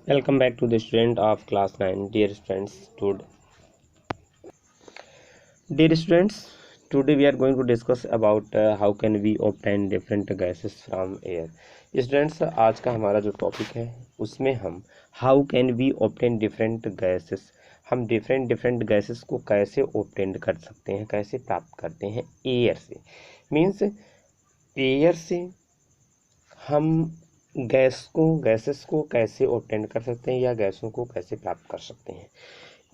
Welcome back to the student of class 9. Dear students, today we are going to discuss about how can we obtain different gases from air. Students, आज का हमारा जो topic है उसमें हम how can we obtain different gases, हम different gases को कैसे ऑब्टेन कर सकते हैं, कैसे प्राप्त करते हैं एयर से। मीन्स एयर से हम गैसेस को कैसे ऑब्टेन कर सकते हैं या गैसों को कैसे प्राप्त कर सकते हैं।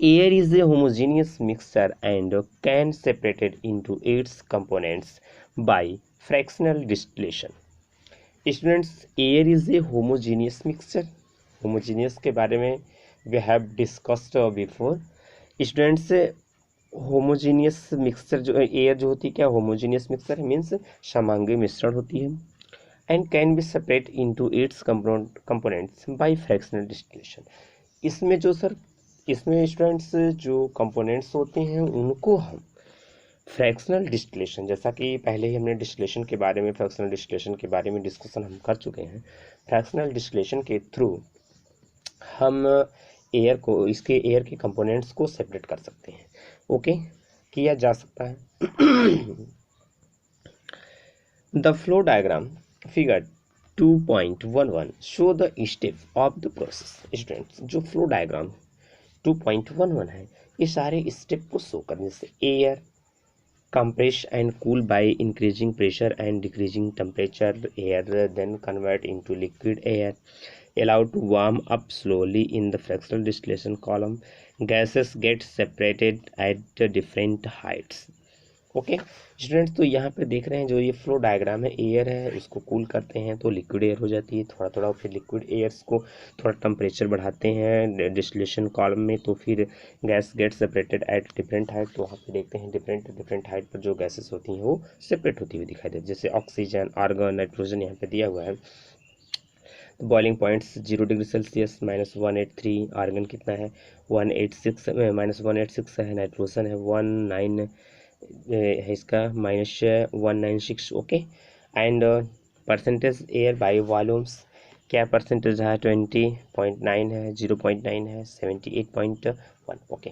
Air is a homogeneous mixture and can separated into its components by fractional distillation. Students, air is a homogeneous mixture. Homogeneous के बारे में we have discussed before. Students, homogeneous mixture जो एयर जो होती है, क्या होमोजीनियस मिक्सचर मीन्स समांगी मिश्रण होती है and can be separate into its components by fractional distillation. इसमें स्टूडेंट्स जो कंपोनेंट्स होते हैं उनको हम फ्रैक्शनल डिस्टिलेशन, जैसा कि पहले ही हमने डिस्टिलेशन के बारे में फ्रैक्शनल डिस्टिलेशन के बारे में डिस्कशन हम कर चुके हैं। फ्रैक्शनल डिस्टिलेशन के थ्रू हम एयर के कंपोनेंट्स को सेपरेट कर सकते हैं। ओके, किया जा सकता है। The flow diagram figure 2.11 show the step of the process. Students, जो फ्लो डायग्राम 2.11 है ये सारे स्टेप को शो करने से air compress and cool by increasing pressure and decreasing temperature. Air then convert into liquid air, allowed to warm up slowly in the fractional distillation column. Gases get separated at different heights. Okay students, तो यहाँ पे देख रहे हैं जो ये flow diagram है, air है उसको कूल करते हैं तो लिक्विड एयर हो जाती है, थोड़ा थोड़ा फिर लिक्विड एयर्स को थोड़ा टेम्परेचर बढ़ाते हैं डिस्टिलेशन कॉलम में, तो फिर gas get separated at different height. तो वहाँ पे देखते हैं डिफरेंट हाइट पर जो गैसेस होती हैं वो सेपरेट होती हुई दिखाई देती है, जैसे ऑक्सीजन, आर्गन, नाइट्रोजन यहाँ पे दिया हुआ है। Boiling points 0 degree Celsius -183, argon कितना है 186 -186 है, नाइट्रोजन है 19 है, इसका -196। Okay, and percentage air by volumes, क्या परसेंटेज है 20.9 है, 0.9 है, 78.1। Okay,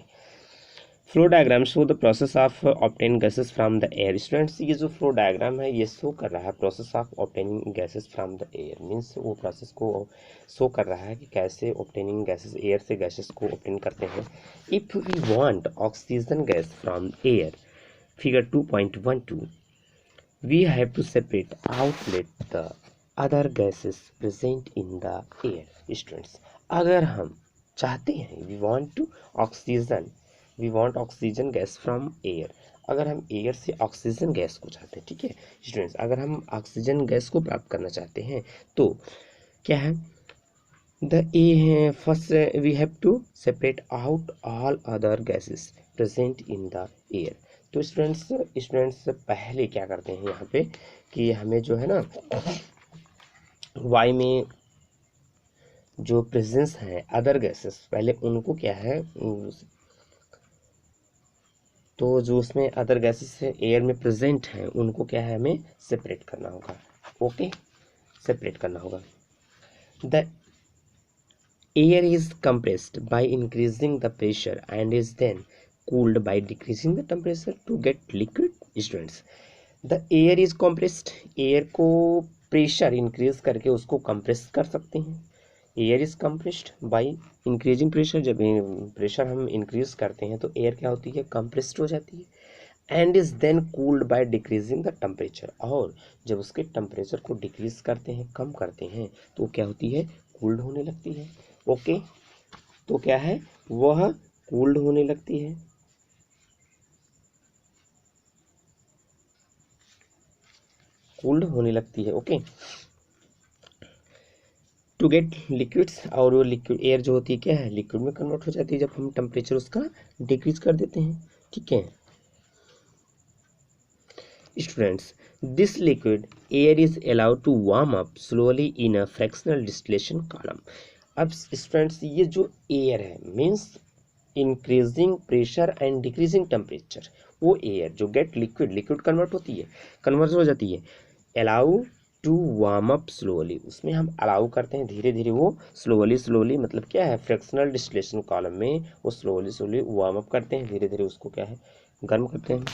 flow diagram show the process of obtaining gases from the air. Students, ये जो फ्लो डायग्राम है ये शो कर रहा है process of obtaining gases from the air. Means वो प्रोसेस को शो कर रहा है कि कैसे ऑब्टेनिंग गैसेस, एयर से गैसेस को ऑब्टेन करते हैं। If we want oxygen gas from air, figure 2.12, we have to separate outlet the other gases present in the air. Students, अगर हम चाहते हैं we want oxygen gas from air, अगर हम एयर से ऑक्सीजन गैस को चाहते हैं, ठीक है स्टूडेंट्स, अगर हम ऑक्सीजन गैस को प्राप्त करना चाहते हैं तो क्या है first we have to separate out all other gases present in the air। तो स्टूडेंट्स पहले क्या करते हैं यहाँ पे कि हमें जो है ना वाई में जो प्रेजेंस है अदर गैसेस, पहले उनको क्या है, तो जो उसमें अदर गैसेस एयर में प्रेजेंट हैं उनको क्या है हमें सेपरेट करना होगा। ओके, सेपरेट करना होगा। The air is compressed by increasing the pressure and is then cooled by decreasing the temperature to get liquid। Students, the air is compressed, air को प्रेशर इंक्रीज करके उसको कंप्रेस कर सकते हैं। Air is compressed by increasing pressure, जब pressure हम increase करते हैं तो एयर क्या होती है, कंप्रेस्ड हो जाती है। And is then cooled by decreasing the temperature, और जब उसके टेम्परेचर को डिक्रीज करते हैं, कम करते हैं, तो क्या होती है, कूल्ड होने लगती है। ओके, तो क्या है, वह कूल्ड होने लगती है। कूल्ड होने लगती है। ओके, टू गेट लिक्विड्स, और वो लिक्विड एयर जो होती है क्या है, लिक्विड में कन्वर्ट हो जाती है जब हम टेम्परेचर उसका डिक्रीज कर देते हैं। ठीक है students, this liquid air is allowed to warm up slowly in a fractional distillation column. अब स्टूडेंट्स, ये जो एयर है means increasing pressure and decreasing temperature, वो एयर जो गेट लिक्विड कन्वर्ट हो जाती है, allow to warm up slowly, उसमें हम अलाउ करते हैं धीरे धीरे वो स्लोली मतलब क्या है, फ्रैक्शनल डिस्टिलेशन कॉलम में वो स्लोली वार्म अप करते हैं, धीरे धीरे उसको क्या है गर्म करते हैं।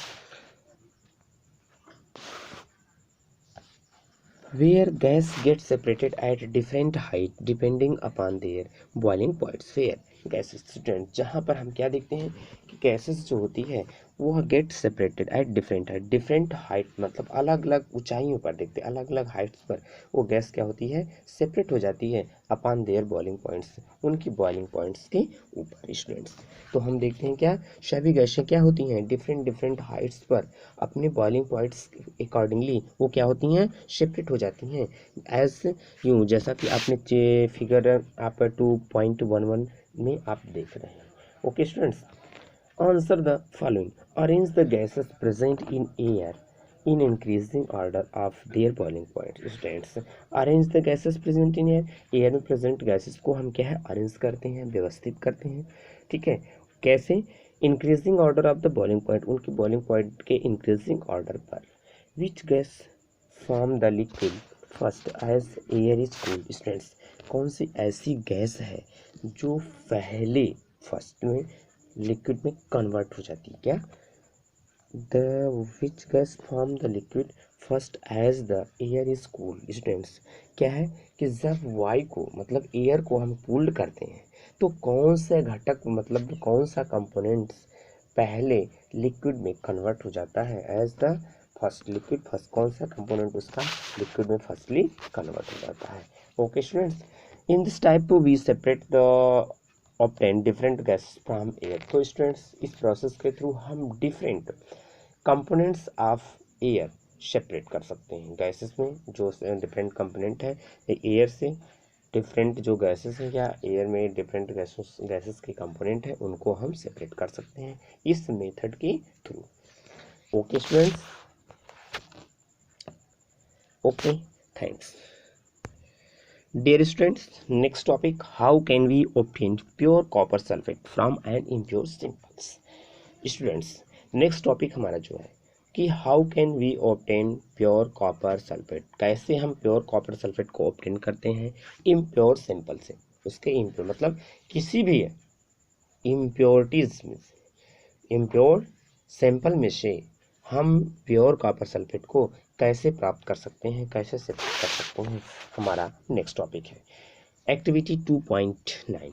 Where gas gets separated at different height depending upon their boiling points, where gases student, जहाँ पर हम क्या देखते हैं कि गैसेस जो होती है वो get separated at different height मतलब अलग अलग ऊंचाइयों पर देखते हैं, अलग अलग हाइट्स पर वो गैस क्या होती है सेपरेट हो जाती है अपॉन देयर बॉइलिंग पॉइंट्स, उनकी बॉइलिंग पॉइंट्स के ऊपर स्टूडेंट्स। तो हम देखते हैं क्या सभी गैसें क्या होती हैं डिफरेंट हाइट्स पर अपने बॉइलिंग पॉइंट्स अकॉर्डिंगली वो क्या होती हैं सेपरेट हो जाती हैं एज यूँ, जैसा कि आपने फिगर आप 2.11 में आप देख रहे हैं। Okay students, answer the following, arrange the gases present in air in increasing order of their boiling point. Students, arrange the gases present in air, air में प्रेजेंट गैसेस को हम क्या है अरेंज करते हैं, व्यवस्थित करते हैं, ठीक है। कैसे, increasing order of the boiling point, उनकी बॉइलिंग पॉइंट के इंक्रीजिंग ऑर्डर पर। Which gas form the liquid first as air is cool. Students, कौन सी ऐसी गैस है जो पहले फर्स्ट में लिक्विड में कन्वर्ट हो जाती है, क्या the which gas form the liquid first as the air is cool. Students, क्या है कि जब वायु को मतलब एयर को हम कूल्ड करते हैं तो कौन से घटक मतलब कौन सा कंपोनेंट्स पहले लिक्विड में कन्वर्ट हो जाता है as the first liquid, first कौन सा कंपोनेंट उसका लिक्विड में फर्स्टली कन्वर्ट हो जाता है। Okay students, in this type we separate the obtain different gas from air. तो स्टूडेंट्स, इस प्रोसेस के थ्रू हम different components of air separate कर सकते हैं, गैसेस में जो डिफरेंट कंपोनेंट है एयर से डिफरेंट जो गैसेस हैं या एयर में डिफरेंट गैसेस के कंपोनेंट है उनको हम सेपरेट कर सकते हैं इस मेथड के through. Okay students, okay, thanks. Dear students, next topic, how can we obtain pure copper sulfate from an impure samples। Students, next topic हमारा जो है कि how can we obtain pure copper sulfate, कैसे हम pure copper sulfate को obtain करते हैं impure sample से। उसके impure मतलब किसी भी impurities में से, impure sample में से हम प्योर कॉपर सल्फेट को कैसे प्राप्त कर सकते हैं, कैसे सेपरेट कर सकते हैं, हमारा नेक्स्ट टॉपिक है। Activity 2.9,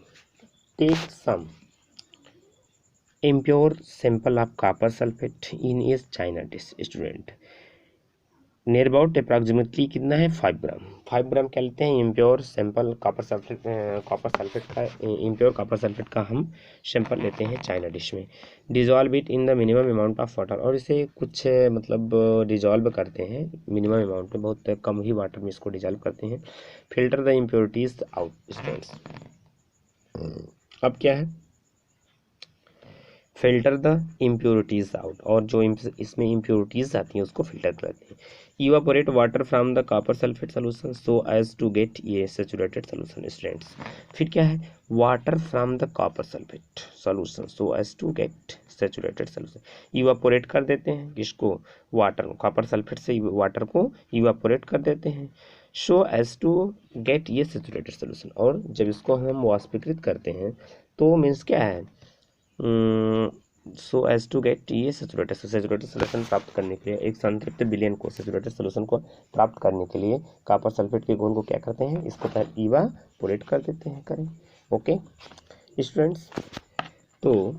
take some impure sample of copper sulphate in a china dish. Students, near about approximately कितना है 5 ग्राम, 5 ग्राम क्या लेते हैं इम्प्योर सैंपल कॉपर सल्फेट का इम्प्योर कॉपर सल्फेट का हम सैंपल लेते हैं चाइना डिश में। Dissolve it in the minimum amount of water, और इसे कुछ मतलब डिजॉल्व करते हैं मिनिमम अमाउंट में, बहुत कम ही वाटर में इसको डिजॉल्व करते हैं। Filter the impurities out. Students, अब क्या है फिल्टर द इम्प्योरिटीज आउट, और जो इसमें इम्प्योरिटीज आती हैं उसको फिल्टर करते हैं। Evaporate water from the copper sulphate solution so as to get ये सैचुरेटेड सोल्यूशन। स्टूडेंट्स, फिर क्या है water from the copper sulphate solution so as to get saturated solution. Evaporate कर देते हैं किसको, वाटर, कॉपर सल्फेट से वाटर को इवापोरेट कर देते हैं सो एज टू गेट ये सैचुरेटेड सोल्यूशन। और जब इसको हम वाष्पीकृत करते हैं तो मीन्स क्या है सो एज टू गेट ये सैचुरेटेड सोल्यूशन प्राप्त करने के लिए, एक संतृप्त विलयन को सैचुरेटेड सोल्यूशन को प्राप्त करने के लिए कॉपर सल्फेट के गुण को क्या करते हैं, इसको पहले इवापोरेट कर देते हैं, करें। ओके स्टूडेंट्स, तो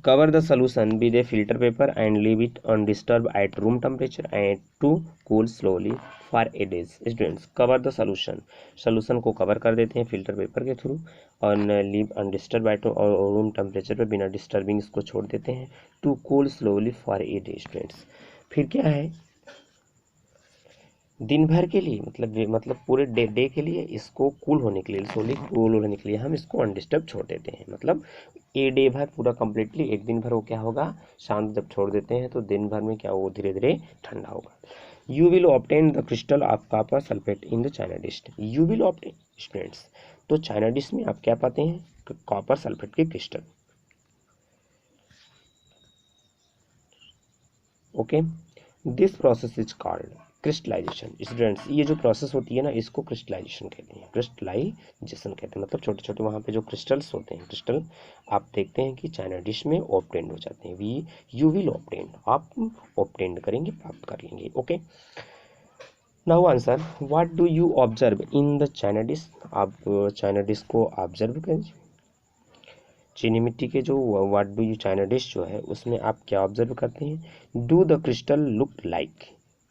cover the solution with a filter paper and leave it undisturbed at room temperature and to cool slowly for a day। Students, cover the solution को कवर कर देते हैं फिल्टर पेपर के थ्रू और leave undisturb at और room temperature पे बिना disturbing इसको छोड़ देते हैं to cool slowly for a day. Students, फिर क्या है दिन भर के लिए मतलब पूरे डे के लिए इसको कूल होने के लिए, सोली कूल होने के लिए हम इसको अनडिस्टर्ब छोड़ देते हैं। मतलब ए डे भर पूरा कम्प्लीटली एक दिन भर वो क्या होगा शांत, जब छोड़ देते हैं तो दिन भर में क्या वो धीरे धीरे ठंडा होगा। You will obtain the crystal of copper sulphate in the china dish. You will obtain students, तो चाइना डिश में आप क्या पाते हैं कॉपर सल्फेट के crystal. Okay, this process is called crystallisation. Students ये जो प्रोसेस होती है ना, इसको क्रिस्टलाइजेशन कहते हैं। क्रिस्टलाइजेशन कहते हैं मतलब छोटे छोटे वहाँ पे जो क्रिस्टल्स होते हैं, क्रिस्टल आप देखते हैं कि चाइना डिश में ऑब्टेंड हो जाते हैं। यू विल ऑब्टेंड, आप ऑब्टेंड करेंगे, प्राप्त कर लेंगे। Okay, now answer, what do you observe in the china dish. आप चाइना डिश को ऑब्जर्व करें, चीनी मिट्टी के जो what do you China dish जो है उसमें आप क्या ऑब्जर्व करते हैं। Do the crystal look like,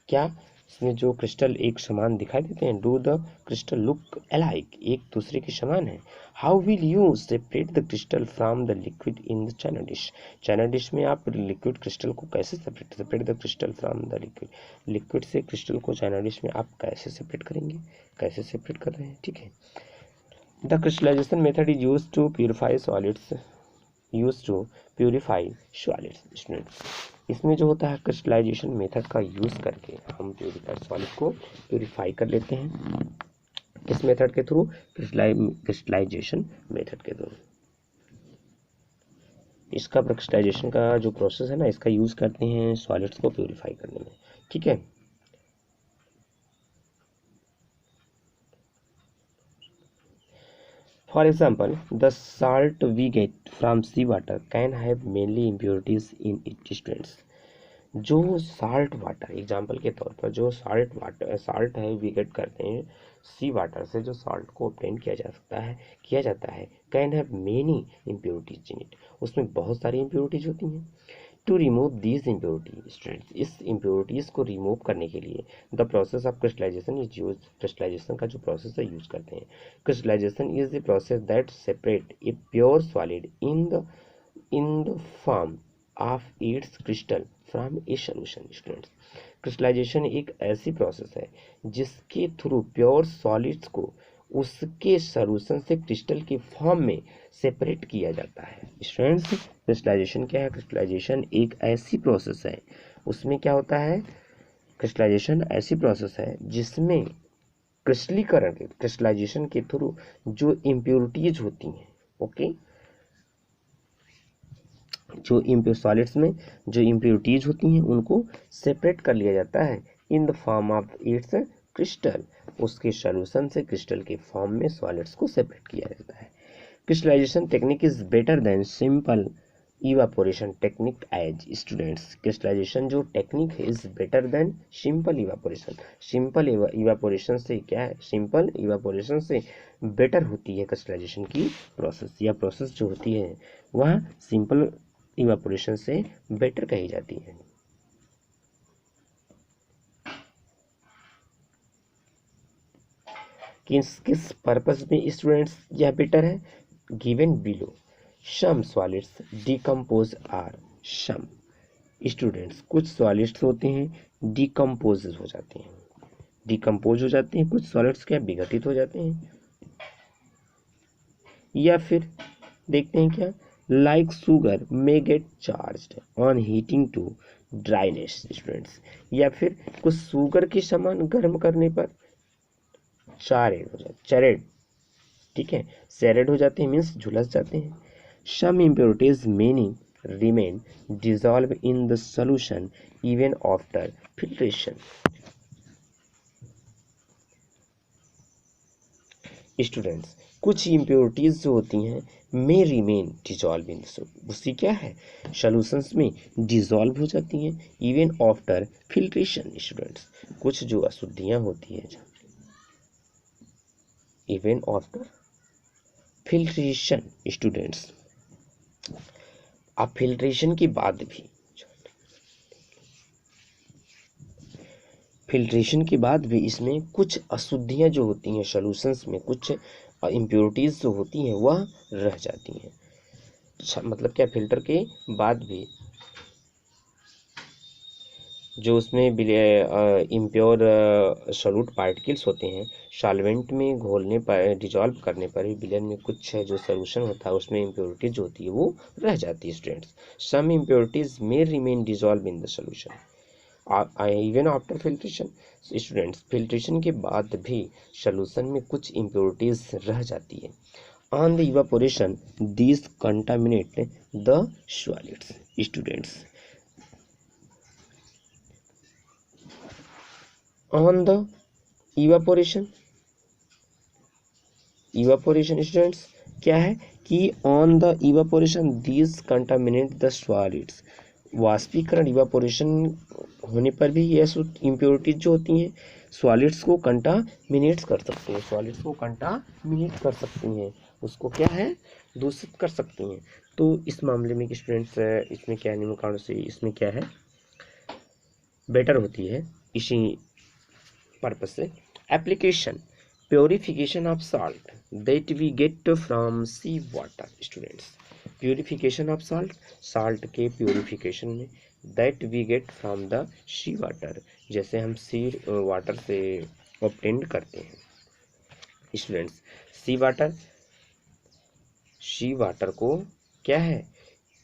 क्या इसमें जो क्रिस्टल एक समान दिखाई देते हैं। Do the crystal look alike, एक दूसरे के समान है। How will you separate the crystal from the liquid in the china dish. China dish में आप लिक्विड क्रिस्टल को कैसे separate the crystal from the liquid, liquid से क्रिस्टल को चाइना डिश में आप कैसे सेपरेट करेंगे, कैसे सेपरेट कर रहे हैं। ठीक है, the crystallisation method is use to purify solids, students इसमें जो होता है क्रिस्टलाइजेशन मेथड का यूज करके हम प्यूरिफाइड सॉलिड को प्यूरिफाई कर लेते हैं। किस मेथड के थ्रू, क्रिस्टलाइजेशन मेथड के थ्रू। इसका क्रिस्टलाइजेशन का जो प्रोसेस है ना, इसका यूज करते हैं सॉलिड्स को प्यूरिफाई करने में। ठीक है, for example, the salt we get from seawater can have mainly impurities in it, students। जो साल्ट वाटर, एग्जाम्पल के तौर पर जो साल्ट है वी गेट करते हैं सी वाटर से, जो साल्ट को ऑब्टेन किया जाता है can have many impurities in it, उसमें बहुत सारी इम्प्योरिटीज होती हैं। To remove these impurity, students इस इम्प्योरिटीज़ को रिमूव करने के लिए the process of crystallisation is use, crystallisation का जो प्रोसेस है यूज करते हैं। Crystallisation is the process that separate a pure solid in the form of its crystal from a solution. Students crystallisation एक ऐसी प्रोसेस है जिसके थ्रू प्योर सॉलिड्स को उसके सॉल्यूशन से क्रिस्टल के फॉर्म में सेपरेट किया जाता है। स्टूडेंट्स क्रिस्टलाइजेशन क्या है, क्रिस्टलाइजेशन एक ऐसी प्रोसेस है, उसमें क्या होता है, क्रिस्टलाइजेशन ऐसी प्रोसेस है जिसमें क्रिस्टलीकरण के, क्रिस्टलाइजेशन के थ्रू जो इम्प्योरिटीज होती हैं, ओके, जो इम्प्योर सॉलिड्स में जो इम्प्योरिटीज होती हैं उनको सेपरेट कर लिया जाता है in the form of its crystal, उसके सॉल्यूशन से क्रिस्टल के फॉर्म में सॉलिड्स को सेपरेट किया जाता है। Crystallisation technique is better than simple evaporation technique as, students crystallisation जो टेक्निक है is better than simple evaporation, simple evaporation से क्या है, सिंपल इवापोरेशन से बेटर होती है क्रिस्टलाइजेशन की प्रोसेस, या प्रोसेस जो होती है वह सिंपल इवापोरेशन से बेटर कही जाती है। किस पर्पस में स्टूडेंट्स यह बेटर है, given below some solids decompose are some, students कुछ सॉलिड्स होते हैं डिकम्पोज हो जाते हैं, कुछ सॉलिड्स क्या विघटित हो जाते हैं, या फिर देखते हैं क्या, like sugar may get charged on heating to dryness, students या फिर कुछ शुगर के समान गर्म करने पर चारेड हो जाते, चरेड, ठीक है, सेरेड हो जाते हैं मीन्स झुलस जाते हैं। Some impurities many remain dissolve in the solution even after filtration. Students कुछ इम्प्योरिटीज जो होती हैं मे रिमेन डिजॉल्व इन उसी क्या है सॉल्यूशंस में डिजॉल्व हो जाती हैं इवन आफ्टर फिल्ट्रेशन। स्टूडेंट्स कुछ जो अशुद्धियां होती हैं इवन आफ्टर फिल्ट्रेशन, स्टूडेंट्स अब फिल्ट्रेशन के बाद भी इसमें कुछ अशुद्धियां जो होती हैं सॉल्यूशंस में, कुछ इम्प्योरिटीज जो होती हैं वह रह जाती हैं। मतलब क्या, फिल्टर के बाद भी जो उसमें इम्प्योर सॉल्यूट पार्टिकल्स होते हैं सॉल्वेंट में घोलने पर, डिजॉल्व करने पर ही विलयन में कुछ जो सॉल्यूशन होता है उसमें इम्प्योरिटीज होती है वो रह जाती है। Students some impurities may remain dissolve in the solution even after filtration. Students filtration के बाद भी सॉल्यूशन में कुछ इम्प्योरिटीज रह जाती है। On the evaporation these contaminate the solids. Students on the evaporation, evaporation students क्या है कि on the evaporation these contaminate the solids, वाष्पीकरण इवापोरेशन होने पर भी ये इम्प्योरिटीज जो होती हैं सॉलिड्स को कंटामिनेट कर सकती हैं, सॉलिड्स को कंटामिनेट कर सकती हैं, उसको क्या है दूषित कर सकती हैं। तो इस मामले में स्टूडेंट्स इसमें क्या निम्न कारणों से इसमें क्या है बेटर होती है इसी पर्पज से। Application purification of salt that we get from sea water students, purification of salt, salt के प्योरिफिकेशन में that we get from the sea water, जैसे हम सी वाटर से ऑब्टेन करते हैं स्टूडेंट्स। सी वाटर को क्या है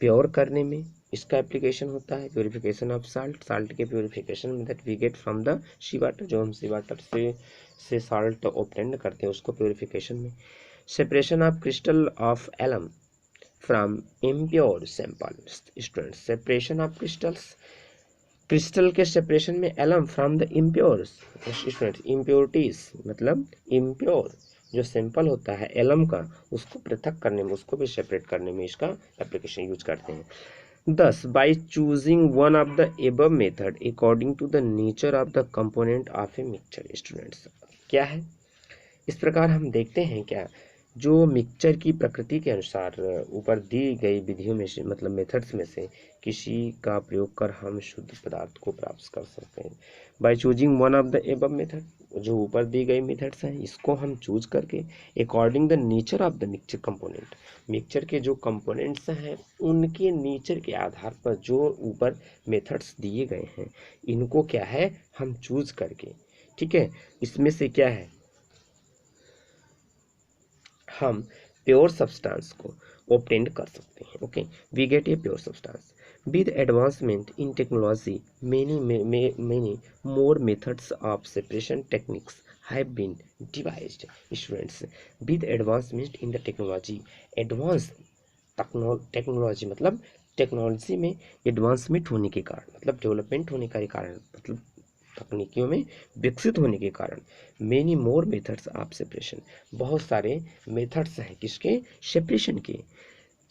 प्योर करने में इसका एप्लीकेशन होता है, प्योरिफिकेशन ऑफ साल्ट, साल्ट के प्योरिफिकेशन में that we get from the sea water, जो हम सी वाटर से साल्ट ऑब्टेन करते हैं उसको प्योरिफिकेशन में। Separation of crystal of alum from impure sample students, separation of crystals, crystal के सेपरेशन में alum from the impure students, impurities मतलब इम्प्योर जो सैंपल होता है एलम का उसको पृथक करने में, उसको भी सेपरेट करने में इसका एप्लीकेशन यूज करते हैं। Thus, by choosing one of the above method according to the nature of the component of a mixture, students क्या है इस प्रकार हम देखते हैं क्या जो मिक्सचर की प्रकृति के अनुसार ऊपर दी गई विधियों में से मतलब मेथड्स में से किसी का प्रयोग कर हम शुद्ध पदार्थ को प्राप्त कर सकते हैं। By choosing one of the above method, जो ऊपर दी गई मेथड्स हैं इसको हम चूज करके according the nature of the mixture component, mixture के जो कंपोनेंट्स हैं उनके नेचर के आधार पर जो ऊपर मेथड्स दिए गए हैं इनको क्या है हम चूज करके, ठीक है, इसमें से क्या है हम प्योर सब्सटेंस को ऑब्टेन कर सकते हैं। Okay, we get a pure substance with advancement in technology many more methods of separation techniques have been devised students, with advancement in the technology, advanced technology मतलब टेक्नोलॉजी में advancement होने के कारण मतलब डेवलपमेंट होने का कारण मतलब तकनीकियों में विकसित होने के कारण many more methods of separation, बहुत सारे मेथड्स हैं किसके सेपरेशन के,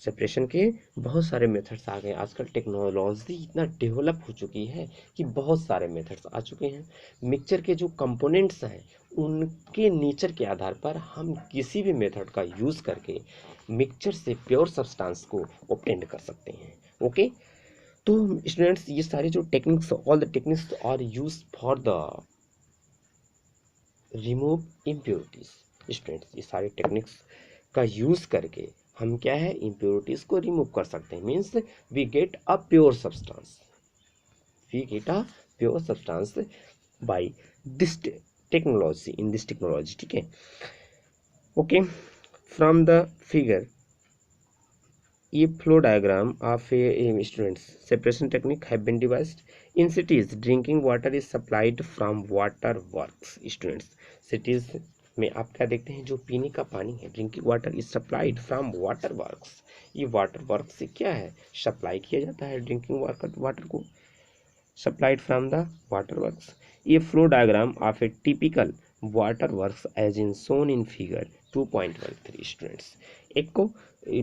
सेपरेशन के बहुत सारे मेथड्स आ गए। आजकल टेक्नोलॉजी इतना डेवलप हो चुकी है कि बहुत सारे मेथड्स आ चुके हैं। मिक्सचर के जो कंपोनेंट्स हैं उनके नेचर के आधार पर हम किसी भी मेथड का यूज़ करके मिक्सचर से प्योर सब्सटेंस को ऑब्टेन कर सकते हैं। ओके, तो स्टूडेंट्स ये सारे जो techniques all the techniques are use for the remove impurities students, ये सारे टेक्निक्स का यूज करके हम क्या है इम्प्योरिटीज को रिमूव कर सकते हैं। Means we get a pure substance, we get a pure substance by this technology in this technology, ठीक है। ओके, फ्रॉम द फिगर ये flow diagram of a students separation technique have been devised in cities, drinking water is supplied from water works students, cities में आप क्या देखते हैं जो पीने का पानी है drinking water is supplied from water works, ये वाटर वर्क से क्या है सप्लाई किया जाता है ड्रिंकिंग वाटर को, supplied from the water works. ये flow diagram of a typical water works as in shown in figure 2.13 students, एक को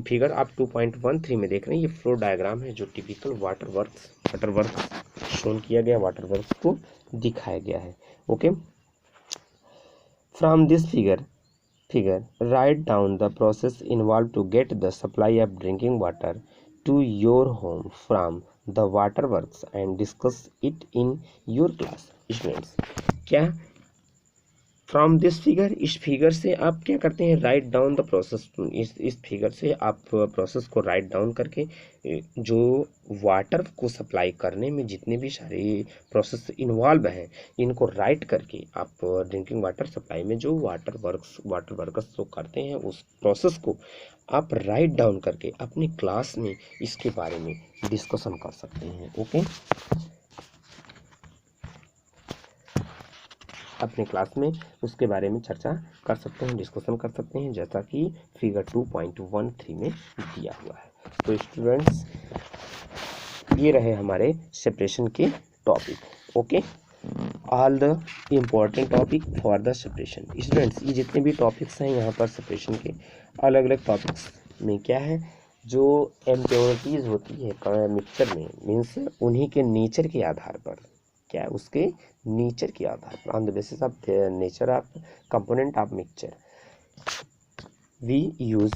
फिगर आप 2.13 में देख रहे हैं ये फ्लो डायग्राम है जो टिपिकल वाटर वर्क्स शोन किया गया, वाटर वर्क्स को दिखाया गया है। Okay, from this figure write down the process involve to get the supply of drinking water to your home from the water works and discuss it in your class students. क्या from this figure, इस figure से आप क्या करते हैं write down the process, इस figure से आप प्रोसेस को राइट डाउन करके जो वाटर को सप्लाई करने में जितने भी सारे प्रोसेस इन्वॉल्व हैं इनको राइट करके आप ड्रिंकिंग वाटर सप्लाई में जो वाटर वर्कर्स जो करते हैं उस प्रोसेस को आप राइट डाउन करके अपनी क्लास में इसके बारे में डिस्कशन कर सकते हैं। ओके, अपने क्लास में उसके बारे में चर्चा कर सकते हैं, डिस्कशन कर सकते हैं, जैसा कि फिगर 2.13 में दिया हुआ है। तो स्टूडेंट्स ये रहे हमारे सेपरेशन के topic. Okay. All the important topic for the separation. Students ये जितने भी टॉपिक्स हैं यहाँ पर सेपरेशन के, अलग अलग टॉपिक्स में क्या है, जो इम्प्योरिटीज़ होती है मिक्सचर में, मीन्स उन्हीं के नेचर के आधार पर, क्या है उसके नेचर के आधार पर, on the basis of nature of component of mixture we use